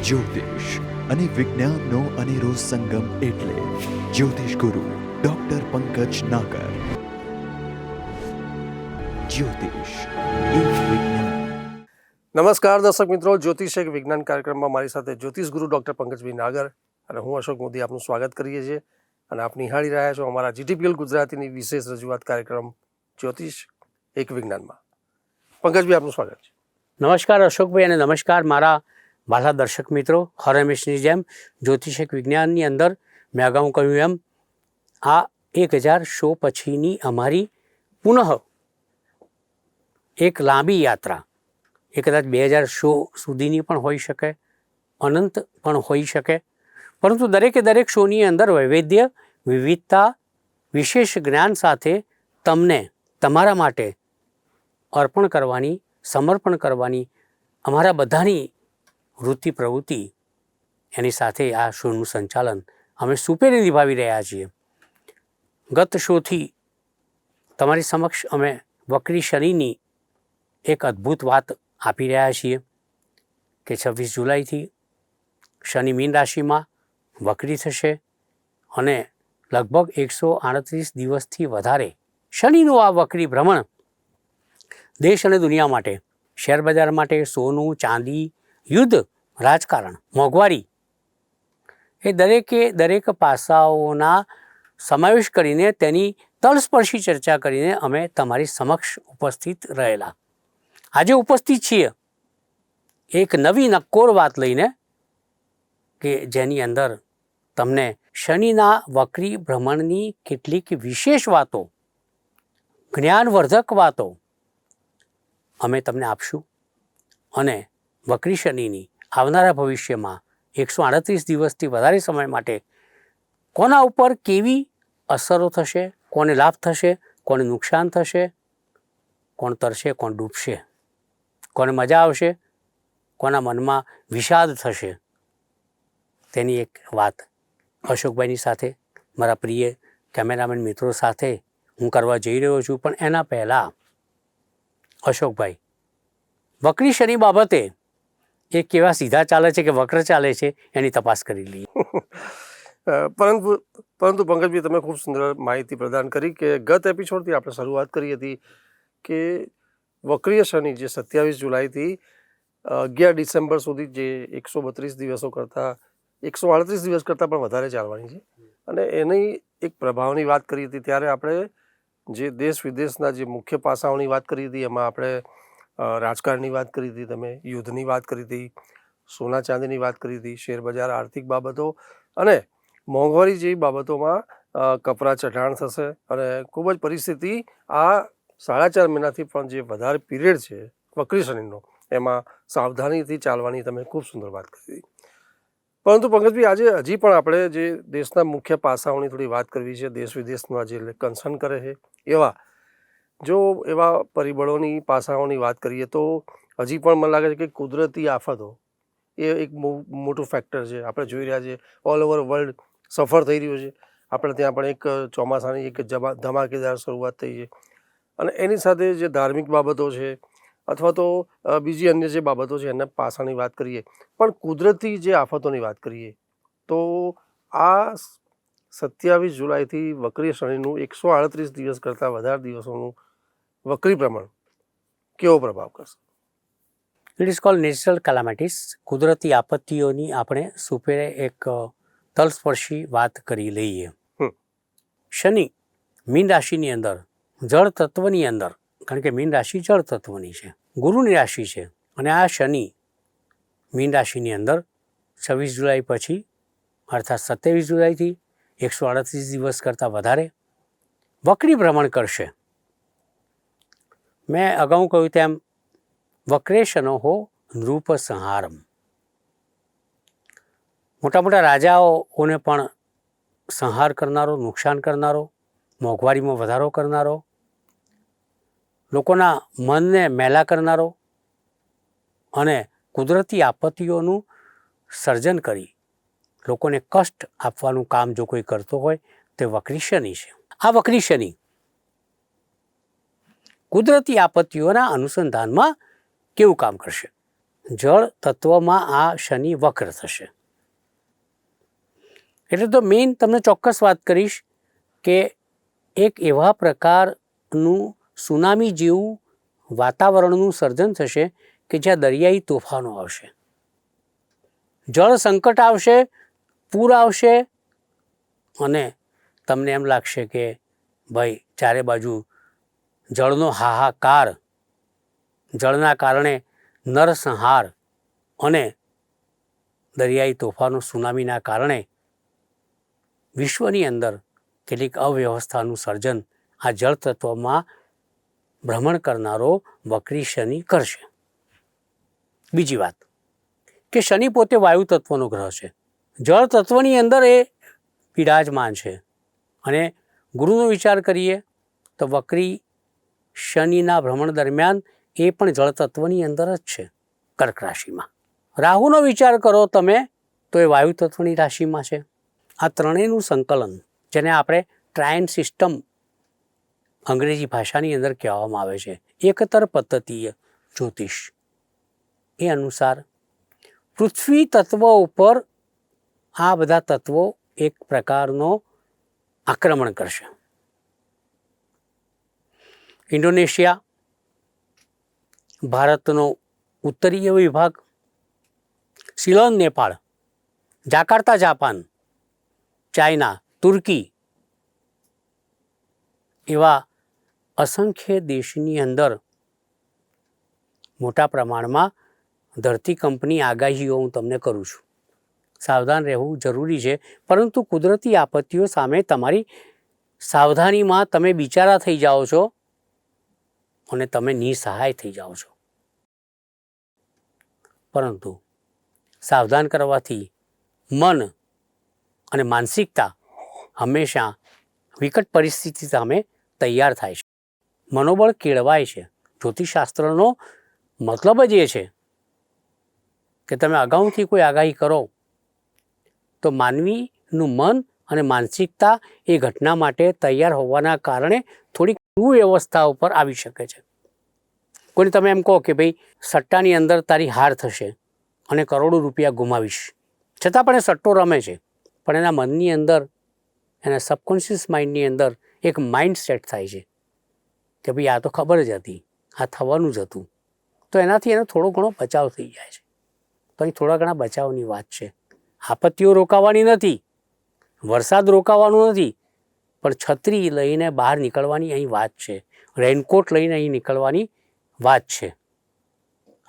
જ્યોતિષ અને વિજ્ઞાનનો અનેરો સંગમ એટલે જ્યોતિષ ગુરુ ડોક્ટર પંકજ નાગર. જ્યોતિષ એક વિજ્ઞાન. નમસ્કાર દર્શક મિત્રો, જ્યોતિષ એક વિજ્ઞાન કાર્યક્રમમાં મારી સાથે જ્યોતિષ ગુરુ ડૉક્ટર પંકજભાઈ નાગર અને હું અશોક મોદી આપનું સ્વાગત કરીએ છીએ. અને આપ નિહાળી રહ્યા છો અમારા જીટીપીએલ ગુજરાતીની વિશેષ રજૂઆત કાર્યક્રમ જ્યોતિષ એક વિજ્ઞાનમાં. પંકજભાઈ આપનું સ્વાગત છે. નમસ્કાર અશોકભાઈ અને નમસ્કાર મારા વાલા દર્શક મિત્રો. હર હંમેશની જેમ જ્યોતિષ એક વિજ્ઞાનની અંદર મેં અગાઉ કહ્યું એમ આ 1000 શો પછીની અમારી પુનઃ એક લાંબી યાત્રા, એ કદાચ 2000 શો સુધીની પણ હોઈ શકે, અનંત પણ હોઈ શકે, પરંતુ દરેક શોની અંદર વૈવિધ્ય, વિવિધતા, વિશેષ જ્ઞાન સાથે તમને તમારા માટે અર્પણ કરવાની, સમર્પણ કરવાની અમારા બધાની વૃત્તિ પ્રવૃત્તિ, એની સાથે આ શોનું સંચાલન અમે સુપેરે નિભાવી રહ્યા છીએ. ગત શોથી તમારી સમક્ષ અમે વક્રી શનિની એક અદ્ભુત વાત આપી રહ્યા છીએ કે 26 જુલાઈથી શનિ મીન રાશિમાં વક્રી થશે અને લગભગ 138 દિવસથી વધારે શનિનું આ વક્રી ભ્રમણ દેશ અને દુનિયા માટે, શેરબજાર માટે, સોનું, ચાંદી, યુદ્ધ, રાજકારણ, મોંઘવારી, એ દરેક પાસાઓના સમાવેશ કરીને તેની તલસ્પર્શી ચર્ચા કરીને અમે તમારી સમક્ષ ઉપસ્થિત રહેલા. આજે ઉપસ્થિત છીએ એક નવી નક્કોર વાત લઈને કે જેની અંદર તમને શનિના વક્રી ભ્રમણની કેટલીક વિશેષ વાતો, જ્ઞાનવર્ધક વાતો અમે તમને આપશું અને વક્રી શનિની આવનારા ભવિષ્યમાં 138 દિવસથી વધારે સમય માટે કોના ઉપર કેવી અસરો થશે, કોને લાભ થશે, કોને નુકસાન થશે, કોણ તરશે, કોણ ડૂબશે, કોને મજા આવશે, કોના મનમાં વિષાદ થશે, તેની એક વાત અશોકભાઈની સાથે, મારા પ્રિય કેમેરામેન મિત્રો સાથે હું કરવા જઈ રહ્યો છું. પણ એના પહેલાં અશોકભાઈ, વક્રી શનિ બાબતે એ કેવા સીધા ચાલે છે કે વક્ર ચાલે છે એની તપાસ કરી લઈએ. પરંતુ પંકજભાઈ, તમે ખૂબ સુંદર માહિતી પ્રદાન કરી કે ગત એપિસોડથી આપણે શરૂઆત કરી હતી કે વક્રીય શનિ જે 27 જુલાઈથી 11 ડિસેમ્બર સુધી જે 132 દિવસો કરતાં 138 દિવસ કરતાં પણ વધારે ચાલવાની છે અને એની એક પ્રભાવની વાત કરી હતી. ત્યારે આપણે જે દેશ વિદેશના જે મુખ્ય પાસાઓની વાત કરી હતી, એમાં આપણે રાજકારણની વાત કરી હતી, તમે યુદ્ધની વાત કરી હતી, સોના ચાંદીની વાત કરી હતી, શેરબજાર, આર્થિક બાબતો અને મોંઘવારી જેવી બાબતોમાં કપરા ચઢાણ થશે અને ખૂબ જ પરિસ્થિતિ આ 4.5 મહિનાથી પણ જે વધારે પીરિયડ છે વક્રી શનિનો, એમાં સાવધાનીથી ચાલવાની તમે ખૂબ સુંદર વાત કરી હતી. પરંતુ પંકજભાઈ, આજે હજી પણ આપણે જે દેશના મુખ્ય પાસાઓની થોડી વાત કરવી છે, દેશ વિદેશમાં જે કન્સર્ન કરે છે એવા પરિબળોની, પાસાઓની વાત કરીએ તો હજી પણ મને લાગે છે કે કુદરતી આફતો એ એક મોટું ફેક્ટર છે. આપણે જોઈ રહ્યા છીએ ઓલ ઓવર વર્લ્ડ સફર થઈ રહ્યો છે. આપણે ત્યાં પણ એક ચોમાસાની એક ધમાકેદાર શરૂઆત થઈ છે અને એની સાથે જે ધાર્મિક બાબતો છે અથવા તો બીજી અન્ય જે બાબતો છે એના પાસાની વાત કરીએ, પણ કુદરતી જે આફતોની વાત કરીએ તો આ 27 જુલાઈથી વક્રી શનિનું 138 દિવસ કરતાં વધારે દિવસોનું વક્રી ભ્રમણ કેવો પ્રભાવ કરશે? It is called natural calamities. કુદરતી આપત્તિઓની આપણે સુપેરે એક તલસ્પર્શી વાત કરી લઈએ. શનિ મીન રાશિની અંદર, જળ તત્વની અંદર, કારણ કે મીન રાશિ જળ તત્વની છે, ગુરુની રાશિ છે, અને આ શનિ મીન રાશિની અંદર 26 જુલાઈ પછી અર્થાત 27 જુલાઈથી 138 દિવસ કરતાં વધારે વક્રી ભ્રમણ કરશે. મેં અગાઉ કહ્યું તેમ વક્રેશનોહો નૃપ સંહારમ. મોટા મોટા રાજાઓને પણ સંહાર કરનારો, નુકસાન કરનારો, મોંઘવારીમાં વધારો કરનારો, લોકોના મનને મેલા કરનારો અને કુદરતી આપત્તિઓનું સર્જન કરી લોકોને કષ્ટ આપવાનું કામ જો કોઈ કરતો હોય તે વક્રી શનિ છે. આ વક્રી શનિ કુદરતી આપત્તિઓના અનુસંધાનમાં કેવું કામ કરશે? જળ તત્વમાં આ શનિ વક્ર થશે. એટલે તો મેઇન તમને ચોક્કસ વાત કરીશ કે એક એવા પ્રકારનું સુનામી જેવું વાતાવરણનું સર્જન થશે કે જ્યાં દરિયાઈ તોફાનો આવશે, જળ સંકટ આવશે, પૂર આવશે અને તમને એમ લાગશે કે ભાઈ ચારે બાજુ જળનો હાહાકાર, જળના કારણે નરસંહાર અને દરિયાઈ તોફાનો સુનામીના કારણે વિશ્વની અંદર કેટલીક અવ્યવસ્થાનું સર્જન આ જળ તત્વમાં ભ્રમણ કરનારો વક્રી શનિ કરશે. બીજી વાત કે શનિ પોતે વાયુ તત્વનો ગ્રહ છે, જળ તત્વની અંદર એ બિરાજમાન છે. અને ગુરુનો વિચાર કરીએ તો વક્રી શનિના ભ્રમણ દરમિયાન એ પણ જળ તત્વની અંદર જ છે, કર્ક રાશિમાં. રાહુનો વિચાર કરો તમે તો એ વાયુ તત્વની રાશિમાં છે. આ ત્રણેયનું સંકલન, જેને આપણે ટ્રાયન સિસ્ટમ અંગ્રેજી ભાષાની અંદર કહેવામાં આવે છે, એકતર પદ્ધતિય જ્યોતિષ, એ અનુસાર પૃથ્વી તત્વ ઉપર આ બધા તત્વો એક પ્રકારનો આક્રમણ કરશે. ઇન્ડોનેશિયા, ભારતનો ઉત્તરીય વિભાગ, Ceylon Nepal, Jakarta Japan, China, તુર્કી એવા અસંખ્ય દેશની અંદર મોટા પ્રમાણમાં ધરતીકંપની આગાહીઓ હું તમને કરું છું. સાવધાન રહેવું જરૂરી છે, પરંતુ કુદરતી આપત્તિઓ સામે તમારી સાવધાનીમાં તમે બિચારા થઈ જાઓ છો અને તમે નિસહાય થઈ જાઓ છો. પરંતુ સાવધાન કરવાથી મન અને માનસિકતા હંમેશા વિકટ પરિસ્થિતિ સામે તૈયાર થાય છે, મનોબળ કેળવાય છે. જ્યોતિષશાસ્ત્રનો મતલબ જ એ છે કે તમે અગાઉથી કોઈ આગાહી કરો તો માનવીનું મન અને માનસિકતા એ ઘટના માટે તૈયાર હોવાના કારણે થોડીક સુવ્યવસ્થા ઉપર આવી શકે છે. કોઈને તમે એમ કહો કે ભાઈ સટ્ટાની અંદર તારી હાર થશે અને કરોડો રૂપિયા ગુમાવીશ, છતાં પણ એ સટ્ટો રમે છે, પણ એના મનની અંદર, એના સબકોન્શિયસ માઇન્ડની અંદર એક માઇન્ડ સેટ થાય છે કે ભાઈ આ તો ખબર જ હતી, આ થવાનું જ હતું. તો એનાથી એનો થોડો ઘણો બચાવ થઈ જાય છે. તો અહીં થોડા ઘણા બચાવની વાત છે. આપત્તિઓ રોકાવાની નથી, વરસાદ રોકાવાનો નથી, પણ છત્રી લઈને બહાર નીકળવાની અહીં વાત છે, રેઇનકોટ લઈને અહીં નીકળવાની વાત છે.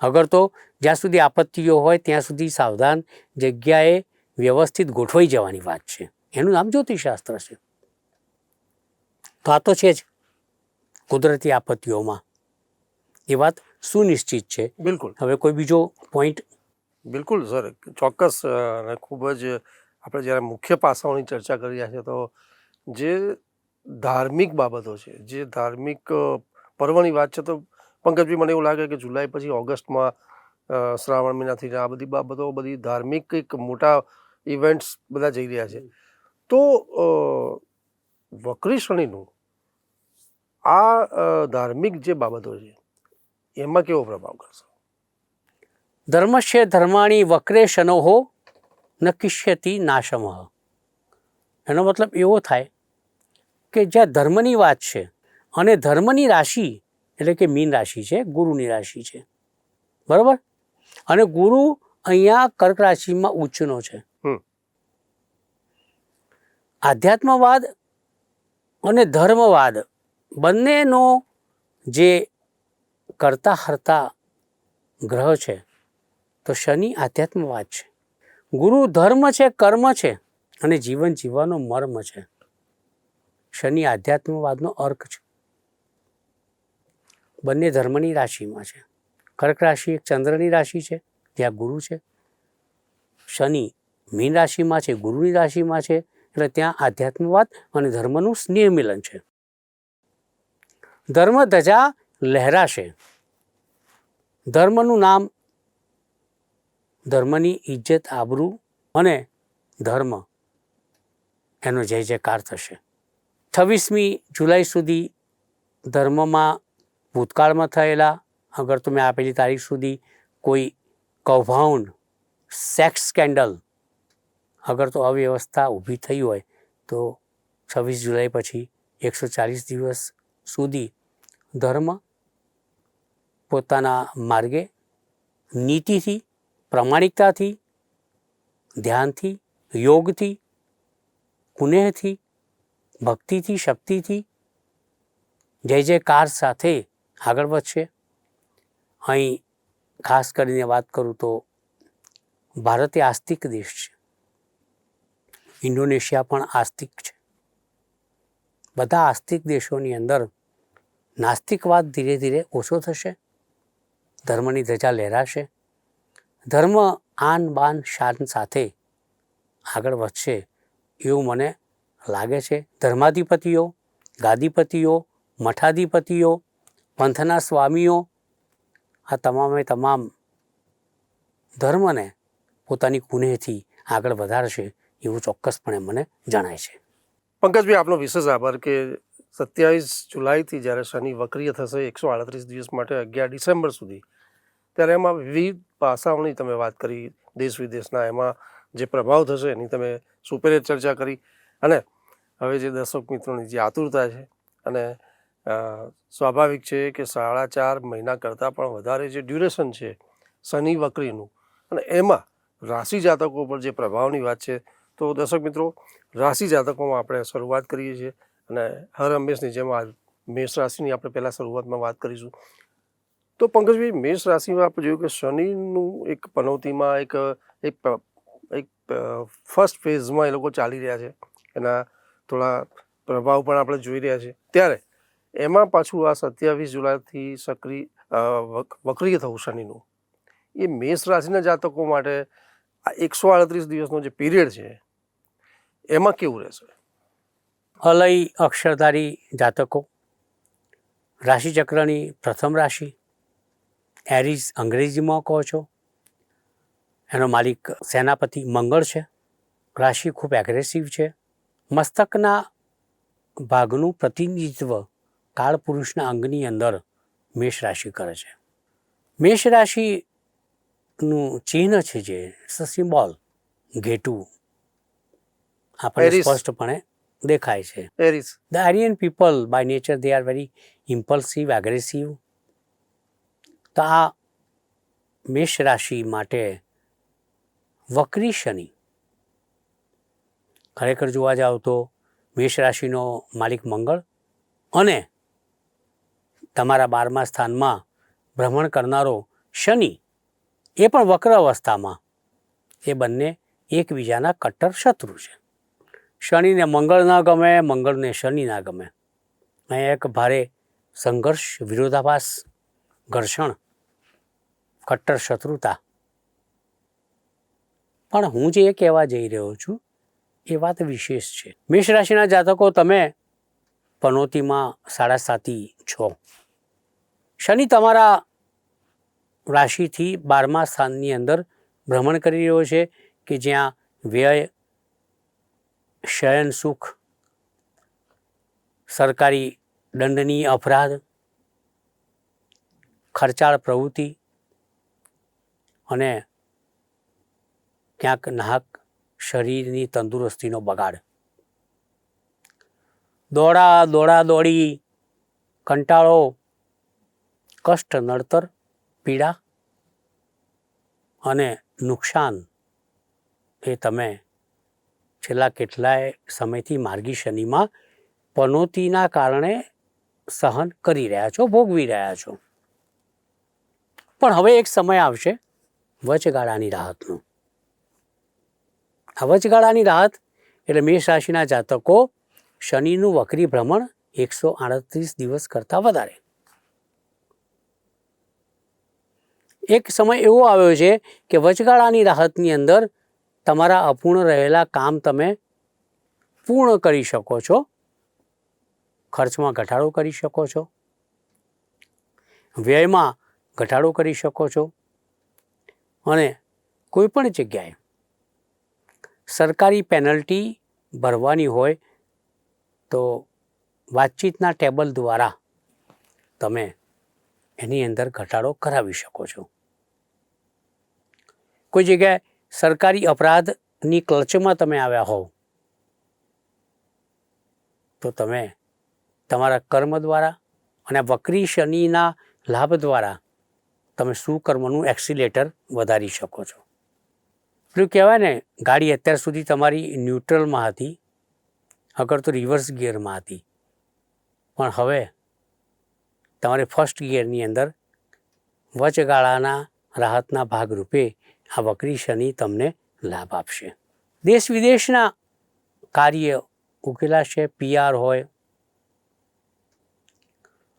અગર તો જ્યાં સુધી આપત્તિઓ હોય ત્યાં સુધી સાવધાન જગ્યાએ વ્યવસ્થિત ગોઠવાઈ જવાની વાત છે. એનું નામ જ્યોતિષશાસ્ત્ર છે. તો આ તો છે જ કુદરતી આપત્તિઓમાં એ વાત સુનિશ્ચિત છે. બિલકુલ. હવે કોઈ બીજો પોઈન્ટ? બિલકુલ સર, ચોક્કસ. અને ખૂબ જ આપણે જ્યારે મુખ્ય પાસાઓની ચર્ચા કરી રહ્યા છીએ તો જે ધાર્મિક બાબતો છે, જે ધાર્મિક પર્વની વાત છે, તો પંકજભાઈ મને એવું લાગે કે જુલાઈ પછી ઓગસ્ટમાં શ્રાવણ મહિનાથી આ બધી બાબતો, બધી ધાર્મિક એક મોટા ઇવેન્ટ્સ બધા જઈ રહ્યા છે. તો વક્રી શનિનું આ ધાર્મિક જે બાબતો છે એમાં કેવો પ્રભાવ કરશે? ધર્મસ્ય ધર્માણી વક્રે શનોહો ન કિષ્યતિ નાશમઃ. એનો મતલબ એવો થાય કે જ્યાં ધર્મની વાત છે અને ધર્મની રાશિ એટલે કે મીન રાશિ છે, ગુરુની રાશિ છે, બરાબર? અને ગુરુ અહીંયા કર્ક રાશિમાં ઉચ્ચનો છે. આધ્યાત્મવાદ અને ધર્મવાદ બંનેનો જે કરતા હરતા ગ્રહ છે તો શનિ આધ્યાત્મવાદ છે, ગુરુ ધર્મ છે, કર્મ છે અને જીવન જીવવાનો મર્મ છે. શનિ આધ્યાત્મવાદનો અર્ક છે. બંને ધર્મની રાશિમાં છે. કર્ક રાશિ એક ચંદ્રની રાશિ છે જ્યાં ગુરુ છે. શનિ મીન રાશિમાં છે, ગુરુની રાશિમાં છે, એટલે ત્યાં આધ્યાત્મવાદ અને ધર્મનું સ્નેહ મિલન છે. ધર્મ ધજા લહેરાશે. ધર્મનું નામ, ધર્મની ઇજ્જત, આબરૂ અને ધર્મ એનો જય જયકાર થશે. 26મી જુલાઈ સુધી ધર્મમાં ભૂતકાળમાં થયેલા, અગર તમે આપેલી તારીખ સુધી કોઈ કૌભાંડ, સેક્સ સ્કેન્ડલ, અગર તો અવ્યવસ્થા ઊભી થઈ હોય તો 26 જુલાઈ પછી 140 દિવસ સુધી ધર્મ પોતાના માર્ગે નીતિથી, પ્રામાણિકતાથી, ધ્યાનથી, યોગથી, પુણ્યથી, ભક્તિથી, શક્તિથી, જય જયકાર સાથે આગળ વધશે. અહીં ખાસ કરીને વાત કરું તો ભારત એ આસ્તિક દેશ છે, ઇન્ડોનેશિયા પણ આસ્તિક છે. બધા આસ્તિક દેશોની અંદર નાસ્તિકવાદ ધીરે ધીરે ઓછો થશે, ધર્મની ધજા લહેરાશે, ધર્મ આન બાન શાન સાથે આગળ વધશે એવું મને લાગે છે. ધર્માધિપતિઓ, ગાદીપતિઓ, મઠાધિપતિઓ, પંથના સ્વામીઓ આ તમામે તમામ ધર્મને પોતાની કુનેહથી આગળ વધારશે એવું ચોક્કસપણે મને જણાય છે. પંકજભાઈ, આપનો વિશેષ આભાર કે 27 જુલાઈથી જ્યારે શનિ વક્રિય થશે 138 દિવસ માટે 11 ડિસેમ્બર સુધી, ત્યારે એમાં વિવિધ પાસાઓની તમે વાત કરી, દેશ વિદેશના એમાં જે પ્રભાવ થશે એની તમે સુપેરે ચર્ચા કરી. અને હવે જે દર્શક મિત્રોની જે આતુરતા છે, અને સ્વાભાવિક છે કે 4.5 મહિના કરતાં પણ વધારે જે ડ્યુરેશન છે શનિ વક્રીનું, અને એમાં રાશિ જાતકો પર જે પ્રભાવની વાત છે, તો દર્શક મિત્રો, રાશિ જાતકોમાં આપણે શરૂઆત કરીએ છીએ. અને હર હંમેશની જેમ આ મેષ રાશિની આપણે પહેલાં શરૂઆતમાં વાત કરીશું. તો પંકજભાઈ, મેષ રાશિમાં આપણે જોયું કે શનિનું એક પનોતીમાં એક ફર્સ્ટ ફેઝમાં એ લોકો ચાલી રહ્યા છે, એના થોડા પ્રભાવ પણ આપણે જોઈ રહ્યા છીએ. ત્યારે એમાં પાછું આ 27 જુલાઈથી વક્રિય થવું શનિનું, એ મેષ રાશિના જાતકો માટે આ 138 દિવસનો જે પીરિયડ છે એમાં કેવું રહેશે? અલય અક્ષરધારી જાતકો, રાશિચક્રની પ્રથમ રાશિ એરીઝ અંગ્રેજીમાં કહો છો, એનો માલિક સેનાપતિ મંગળ છે. રાશિ ખૂબ એગ્રેસિવ છે. મસ્તકના ભાગનું પ્રતિનિધિત્વ કાળપુરુષના અંગની અંદર મેષ રાશિ કરે છે. મેષ રાશિનું ચિહ્ન છે જે સિમ્બોલ ઘેટું આપણને સ્પષ્ટપણે દેખાય છે. એરીઝ. The Aryan people by nature they are very impulsive, aggressive. તો આ મેષ રાશિ માટે વક્રી શનિ, ખરેખર જોવા જાવ તો મેષ રાશિનો માલિક મંગળ અને તમારા 12મા સ્થાનમાં ભ્રમણ કરનારો શનિ, એ પણ વક્ર અવસ્થામાં, એ બંને એકબીજાના કટ્ટર શત્રુ છે. શનિને મંગળ ના ગમે, મંગળને શનિ ના ગમે. અહીંયા એક ભારે સંઘર્ષ, વિરોધાભાસ, ઘર્ષણ, કટ્ટર શત્રુતા. પણ હું જે કહેવા જઈ રહ્યો છું એ વાત વિશેષ છે. મેષ રાશિના જાતકો, તમે પનોતીમાં 7.5 છો. શનિ તમારા રાશિથી 12મા સ્થાનની અંદર ભ્રમણ કરી રહ્યો છે કે જ્યાં વ્યય, શયન સુખ, સરકારી દંડનીય અપરાધ, ખર્ચાળ પ્રવૃત્તિ અને ક્યાંક નાહક શરીરની તંદુરસ્તીનો બગાડ, દોડી, કંટાળો, કષ્ટ, નડતર, પીડા અને નુકસાન એ તમે છેલ્લા કેટલાય સમયથી માર્ગી શનિમાં પનોતીના કારણે સહન કરી રહ્યા છો, ભોગવી રહ્યા છો. પણ હવે એક સમય આવશે વચગાળાની રાહતનો. આ વચગાળાની રાહત એટલે મેષ રાશિના જાતકો, શનિનું વક્રી ભ્રમણ 138 દિવસ કરતાં વધારે. એક સમય એવો આવ્યો છે કે વચગાળાની રાહતની અંદર તમારા અપૂર્ણ રહેલા કામ તમે પૂર્ણ કરી શકો છો, ખર્ચમાં ઘટાડો કરી શકો છો, વ્યયમાં ઘટાડો કરી શકો છો, અને કોઈ પણ જગ્યાએ સરકારી પેનલ્ટી ભરવાની હોય તો વાતચીતના ટેબલ દ્વારા તમે એની અંદર ઘટાડો કરાવી શકો છો. કોઈ જગ્યાએ સરકારી અપરાધની ક્લચમાં તમે આવ્યા હોવ તો તમે તમારા કર્મ દ્વારા અને વક્રી શનિના લાભ દ્વારા તમે સુકર્મનું એક્સિલેટર વધારી શકો છો. પેલું કહેવાય ને, ગાડી અત્યાર સુધી તમારી ન્યુટ્રલમાં હતી, અગર તો રિવર્સ ગિયરમાં હતી, પણ હવે તમારે ફર્સ્ટ ગિયરની અંદર વચગાળાના રાહતના ભાગરૂપે આ વક્રી શનિ તમને લાભ આપશે. દેશ વિદેશના કાર્ય ઉકેલાશે. PR હોય,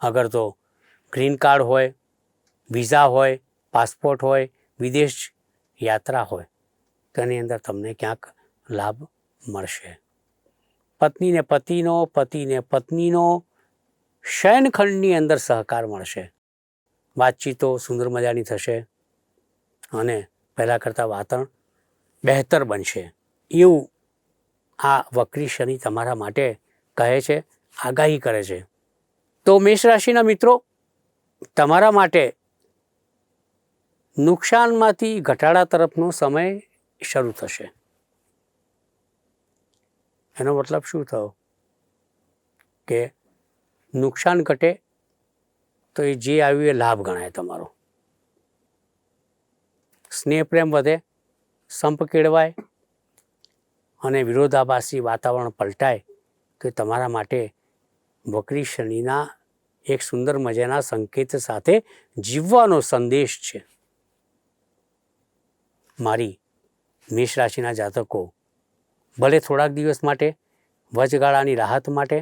અગર તો ગ્રીન કાર્ડ હોય, વિઝા હોય, પાસપોર્ટ હોય, વિદેશ યાત્રા હોય, તેની અંદર તમને ક્યાંક લાભ મળશે. પત્નીને પતિનો, પતિને પત્નીનો શયનખંડની અંદર સહકાર મળશે. વાતચીતો સુંદર મજાની થશે અને પહેલાં કરતાં વાતાવરણ બહેતર બનશે, એવું આ વક્રી શનિ તમારા માટે કહે છે, આગાહી કરે છે. તો મેષ રાશિના મિત્રો, તમારા માટે નુકસાનમાંથી ઘટાડા તરફનો સમય શરૂ થશે. એનો મતલબ શું થયો કે નુકસાન ઘટે તો એ જે આવ્યું એ લાભ ગણાય તમારો. સ્નેહ પ્રેમ વધે, સંપ કેળવાય અને વિરોધાભાસી વાતાવરણ પલટાય તો એ તમારા માટે વક્રી શનિના એક સુંદર મજાના સંકેત સાથે જીવવાનો સંદેશ છે. મારી મેષ રાશિના જાતકો, ભલે થોડાક દિવસ માટે, વચગાળાની રાહત માટે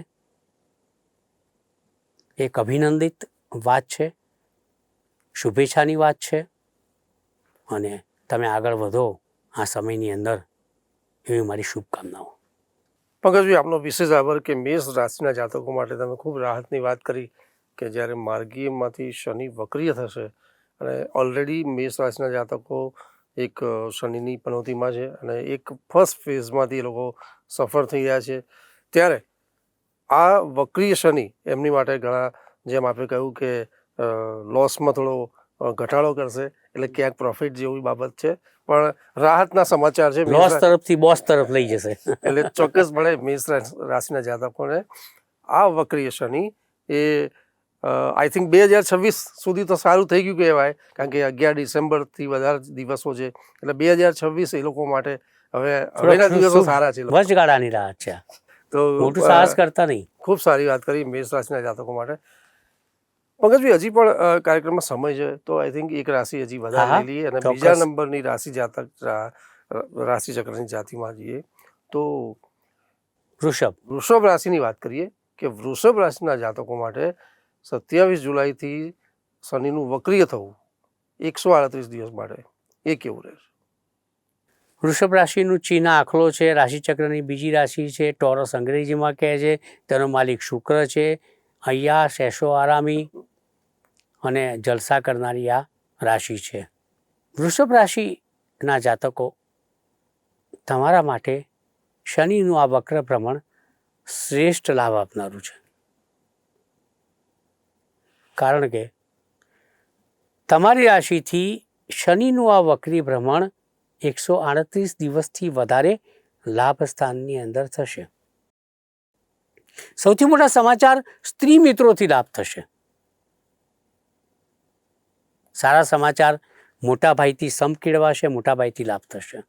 એક અભિનંદિત વાત છે, શુભેચ્છાની વાત છે અને તમે આગળ વધો આ સમયની અંદર, એવી મારી શુભકામનાઓ. પંકજભાઈ, આપનો વિશેષ આભાર કે મેષ રાશિના જાતકો માટે તમે ખૂબ રાહતની વાત કરી કે જ્યારે માર્ગીયમાંથી શનિ વક્રિય થશે અને ઓલરેડી મેષ રાશિના જાતકો એક શનિની પનોતીમાં છે અને એક ફર્સ્ટ ફેઝમાંથી એ લોકો સફળ થઈ રહ્યા છે, ત્યારે આ વક્રીય શનિ એમની માટે ઘણા, જેમ આપણે કહ્યું કે લોસમાં થોડો ઘટાડો કરશે, એટલે ક્યાંક પ્રોફિટ જેવી બાબત છે, પણ રાહતના સમાચાર છે. લોસ તરફથી બોસ તરફ લઈ જશે. એટલે ચોક્કસપણે મેષ રાશિના જાતકોને આ વક્રીય શનિ એ આઈ થિંક 2026 સુધી તો સારું થઈ ગયું કહેવાય, કારણ કે 11 ડિસેમ્બરથી વધારે દિવસો છે, એટલે 2026 એ લોકો માટે હવેના દિવસો સારા છે. વચગાળાની રાહત છે, તો મોટું સાહસ કરતા નહીં. ખૂબ સારી વાત કરી મેષ રાશિના જાતકો માટે. પંકજભાઈ, હજી પણ કાર્યક્રમમાં સમય છે, તો આઈ થિંક એક રાશિ હજી વધારે લઈ લઈએ અને બીજા નંબરની રાશિ ચક્રની જાતિમાં જઈએ તો વૃષભ રાશિની વાત કરીએ કે વૃષભ રાશિના જાતકો માટે 27 જુલાઈથી શનિનું વક્રિય થવું 138 દિવસ માટે એ કેવું રહેશે? વૃષભ રાશિનું ચિહ્ન આખલો છે, રાશિચક્રની બીજી રાશિ છે, ટોરસ અંગ્રેજીમાં કહે છે, તેનો માલિક શુક્ર છે. અહીંયા શેષો આરામી અને જલસા કરનારી આ રાશિ છે. વૃષભ રાશિના જાતકો, તમારા માટે શનિનું આ વક્ર ભ્રમણ શ્રેષ્ઠ લાભ આપનારું છે, કારણ કે તમારી રાશિથી શનિનું આ વક્રી ભ્રમણ 138 દિવસથી વધારે લાભ સ્થાનની અંદર થશે. સૌથી મોટા સમાચાર સ્ત્રી મિત્રોથી લાભ થશે. સારા સમાચાર મોટા ભાઈથી સંપ કેળવાશે, મોટા ભાઈથી લાભ થશે.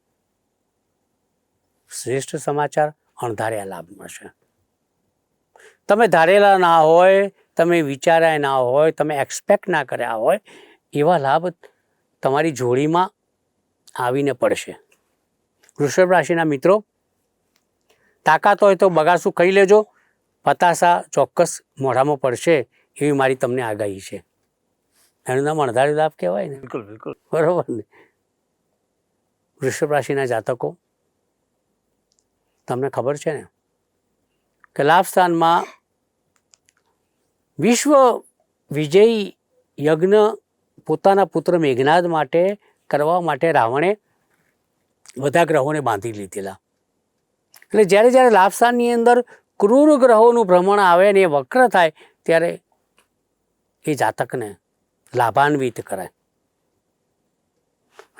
શ્રેષ્ઠ સમાચાર અણધાર્યા લાભ મળશે. તમે ધારેલા ના હોય, તમે વિચાર્યા ના હોય, તમે એક્સપેક્ટ ના કર્યા હોય, એવા લાભ તમારી જોડીમાં આવીને પડશે. વૃષભ રાશિના મિત્રો, તાકાત હોય તો બગાસું ખાઈ લેજો, પતાસા ચોક્કસ મોઢામાં પડશે, એવી મારી તમને આગાહી છે. એનું નામ અણધાર્યો લાભ કહેવાય ને. બિલકુલ બિલકુલ બરોબર ને. વૃષભ રાશિના જાતકો, તમને ખબર છે ને કે લાભ સ્થાનમાં વિશ્વ વિજયી યજ્ઞ પોતાના પુત્ર મેઘનાદ માટે કરવા માટે રાવણે બધા ગ્રહોને બાંધી લીધેલા. એટલે જ્યારે જ્યારે લાભ સ્થાનની અંદર ક્રૂર ગ્રહોનું ભ્રમણ આવે ને એ વક્ર થાય, ત્યારે એ જાતકને લાભાન્વિત કરાય.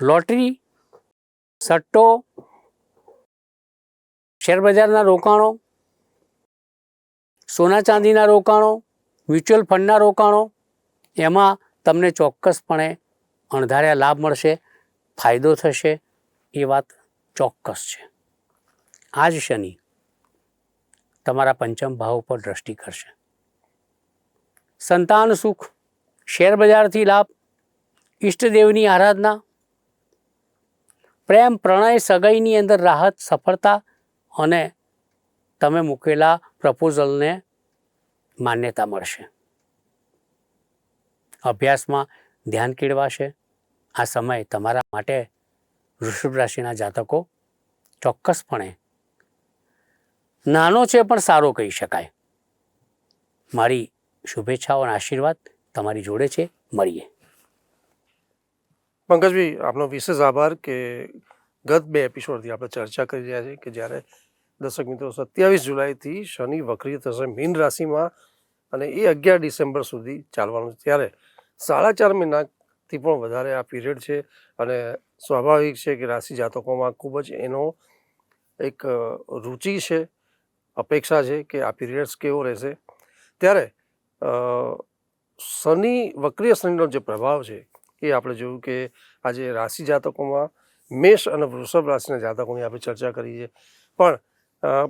લોટરી સટ્ટો, શેરબજારના રોકાણો, સોના ચાંદીના રોકાણો, મ્યુચ્યુઅલ ફંડના રોકાણો, એમાં તમને ચોક્કસપણે અણધાર્યા લાભ મળશે, ફાયદો થશે, એ વાત ચોક્કસ છે. આ જ શનિ તમારા પંચમ ભાવ પર દ્રષ્ટિ કરશે. સંતાન સુખ, શેરબજારથી લાભ, ઈષ્ટદેવની આરાધના, પ્રેમ પ્રણય સગાઈની અંદર રાહત, સફળતા અને તમે મૂકેલા પ્રપોઝલને માન્યતા મળશે. અભ્યાસમાં ધ્યાન કેળવાશે. આ સમય તમારા માટે વૃષભ રાશિના જાતકો ચોક્કસપણે નાનો છે પણ સારો કહી શકાય. મારી શુભેચ્છાઓ અને આશીર્વાદ તમારી જોડે છે. મળીએ. પંકજભાઈ, આપનો વિશેષ આભાર કે ગત 2 એપિસોડથી આપણે ચર્ચા કરી રહ્યા છીએ કે જ્યારે દર્શક મિત્રો 27 જુલાઈથી શનિ વક્રી થશે મીન રાશિમાં અને એ 11 ડિસેમ્બર સુધી ચાલવાનું છે. ત્યારે 4.5 મહિનાથી પણ વધારે આ પીરિયડ છે અને સ્વાભાવિક છે કે રાશિ જાતકોમાં ખૂબ જ એનો એક રુચિ છે, અપેક્ષા છે કે આ પીરિયડ્સ કેવો રહેશે. ત્યારે શનિ વક્રીય શનિનો જે પ્રભાવ છે એ આપણે જોયું કે આજે રાશિ જાતકોમાં મેષ અને વૃષભ રાશિના જાતકોની આપણે ચર્ચા કરી છે. પણ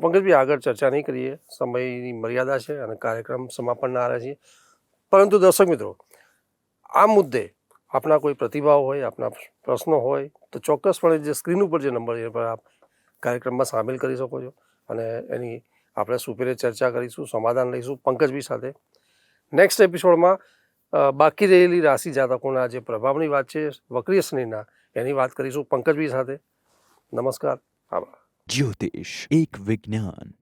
પંકજભાઈ, આગળ ચર્ચા નહીં કરીએ, સમયની મર્યાદા છે અને કાર્યક્રમ સમાપનના આરે છે. પરંતુ દર્શક મિત્રો, આ મુદ્દે આપના કોઈ પ્રતિભાવ હોય, આપના પ્રશ્નો હોય તો ચોક્કસપણે જે સ્ક્રીન ઉપર જે નંબર છે પર આપ કાર્યક્રમમાં સામેલ કરી શકો છો અને એની આપણે સુપેરે ચર્ચા કરીશું, સમાધાન લઈશું પંકજભાઈ સાથે. નેક્સ્ટ એપિસોડમાં બાકી રહેલી રાશિ જાતકોના જે પ્રભાવની વાત છે વક્રીય શનિના, એની વાત કરીશું પંકજભાઈ સાથે. નમસ્કાર, આભાર. જ્યોતિષ એક વિજ્ઞાન.